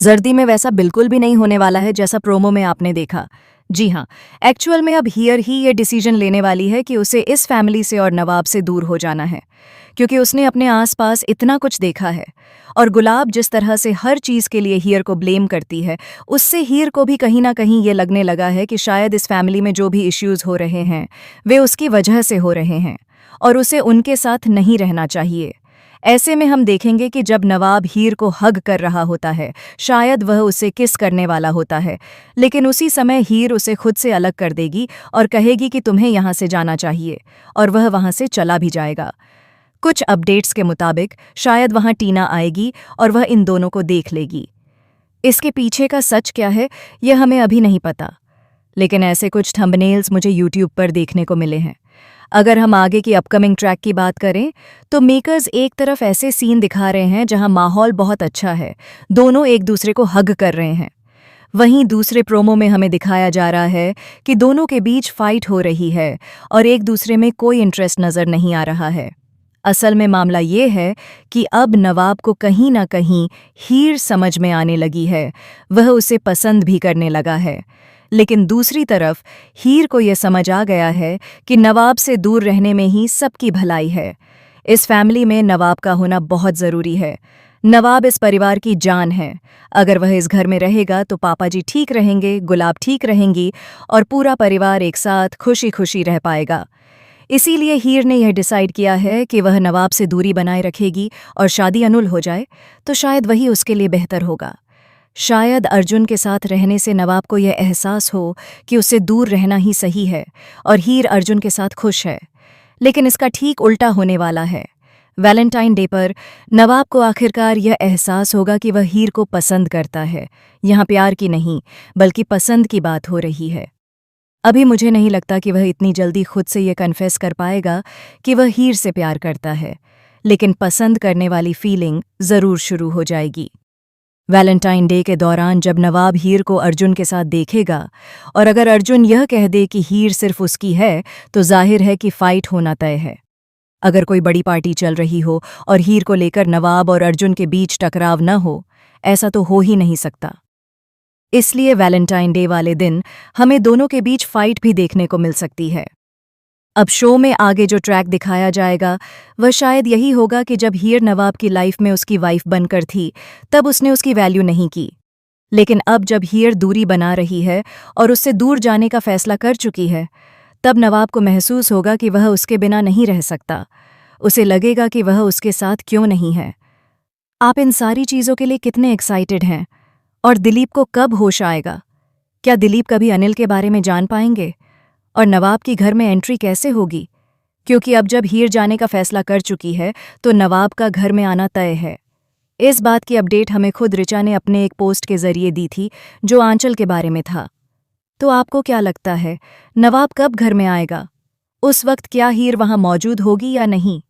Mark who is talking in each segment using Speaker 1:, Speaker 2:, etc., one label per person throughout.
Speaker 1: जर्दी में वैसा बिल्कुल भी नहीं होने वाला है जैसा प्रोमो में आपने देखा। जी हाँ, एक्चुअल में अब हीयर ही ये डिसीजन लेने वाली है कि उसे इस फैमिली से और नवाब से दूर हो जाना है, क्योंकि उसने अपने आसपास इतना कुछ देखा है। और गुलाब जिस तरह से हर चीज़ के लिए हीयर को ब्लेम करती है, उससे हीयर को भी कहीं ना कहीं ये लगने लगा है कि शायद इस फैमिली में जो भी इश्यूज़ हो रहे हैं वे उसकी वजह से हो रहे हैं और उसे उनके साथ नहीं रहना चाहिए। ऐसे में हम देखेंगे कि जब नवाब हीर को हग कर रहा होता है, शायद वह उसे किस करने वाला होता है, लेकिन उसी समय हीर उसे खुद से अलग कर देगी और कहेगी कि तुम्हें यहाँ से जाना चाहिए, और वह वहाँ से चला भी जाएगा। कुछ अपडेट्स के मुताबिक शायद वहाँ टीना आएगी और वह इन दोनों को देख लेगी। इसके पीछे का सच क्या है, यह हमें अभी नहीं पता, लेकिन ऐसे कुछ थंबनेल्स मुझे यूट्यूब पर देखने को मिले हैं। अगर हम आगे की अपकमिंग ट्रैक की बात करें तो मेकर्स एक तरफ ऐसे सीन दिखा रहे हैं जहां माहौल बहुत अच्छा है, दोनों एक दूसरे को हग कर रहे हैं। वहीं दूसरे प्रोमो में हमें दिखाया जा रहा है कि दोनों के बीच फाइट हो रही है और एक दूसरे में कोई इंटरेस्ट नज़र नहीं आ रहा है। असल में मामला ये है कि अब नवाब को कहीं ना कहीं हीर समझ में आने लगी है, वह उसे पसंद भी करने लगा है। लेकिन दूसरी तरफ हीर को यह समझ आ गया है कि नवाब से दूर रहने में ही सबकी भलाई है। इस फैमिली में नवाब का होना बहुत ज़रूरी है। नवाब इस परिवार की जान है। अगर वह इस घर में रहेगा तो पापा जी ठीक रहेंगे, गुलाब ठीक रहेंगी और पूरा परिवार एक साथ खुशी खुशी रह पाएगा। इसीलिए हीर ने यह डिसाइड किया है कि वह नवाब से दूरी बनाए रखेगी और शादी अनुल हो जाए तो शायद वही उसके लिए बेहतर होगा। शायद अर्जुन के साथ रहने से नवाब को यह एहसास हो कि उससे दूर रहना ही सही है और हीर अर्जुन के साथ खुश है, लेकिन इसका ठीक उल्टा होने वाला है। वैलेंटाइन डे पर नवाब को आखिरकार यह एहसास होगा कि वह हीर को पसंद करता है। यहाँ प्यार की नहीं बल्कि पसंद की बात हो रही है। अभी मुझे नहीं लगता कि वह इतनी जल्दी खुद से ये कन्फेस कर पाएगा कि वह हीर से प्यार करता है, लेकिन पसंद करने वाली फीलिंग ज़रूर शुरू हो जाएगी। वैलेंटाइन डे के दौरान जब नवाब हीर को अर्जुन के साथ देखेगा और अगर अर्जुन यह कह दे कि हीर सिर्फ उसकी है तो जाहिर है कि फाइट होना तय है। अगर कोई बड़ी पार्टी चल रही हो और हीर को लेकर नवाब और अर्जुन के बीच टकराव न हो, ऐसा तो हो ही नहीं सकता। इसलिए वैलेंटाइन डे वाले दिन हमें दोनों के बीच फाइट भी देखने को मिल सकती है। अब शो में आगे जो ट्रैक दिखाया जाएगा वह शायद यही होगा कि जब हीर नवाब की लाइफ में उसकी वाइफ बनकर थी तब उसने उसकी वैल्यू नहीं की, लेकिन अब जब हीर दूरी बना रही है और उससे दूर जाने का फैसला कर चुकी है, तब नवाब को महसूस होगा कि वह उसके बिना नहीं रह सकता। उसे लगेगा कि वह उसके साथ क्यों नहीं है। आप इन सारी चीज़ों के लिए कितने एक्साइटेड हैं? और दिलीप को कब होश आएगा? क्या दिलीप कभी अनिल के बारे में जान पाएंगे? और नवाब की घर में एंट्री कैसे होगी? क्योंकि अब जब हीर जाने का फैसला कर चुकी है तो नवाब का घर में आना तय है। इस बात की अपडेट हमें खुद ऋचा ने अपने एक पोस्ट के जरिए दी थी जो आंचल के बारे में था। तो आपको क्या लगता है, नवाब कब घर में आएगा? उस वक्त क्या हीर वहां मौजूद होगी या नहीं?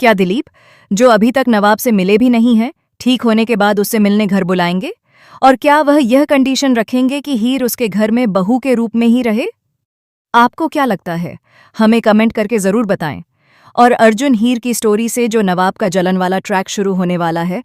Speaker 1: क्या दिलीप, जो अभी तक नवाब से मिले भी नहीं हैं, ठीक होने के बाद उससे मिलने घर बुलाएंगे? और क्या वह यह कंडीशन रखेंगे कि हीर उसके घर में बहू के रूप में ही रहे? आपको क्या लगता है? हमें कमेंट करके ज़रूर बताएं। और अर्जुन हीर की स्टोरी से जो नवाब का जलन वाला ट्रैक शुरू होने वाला है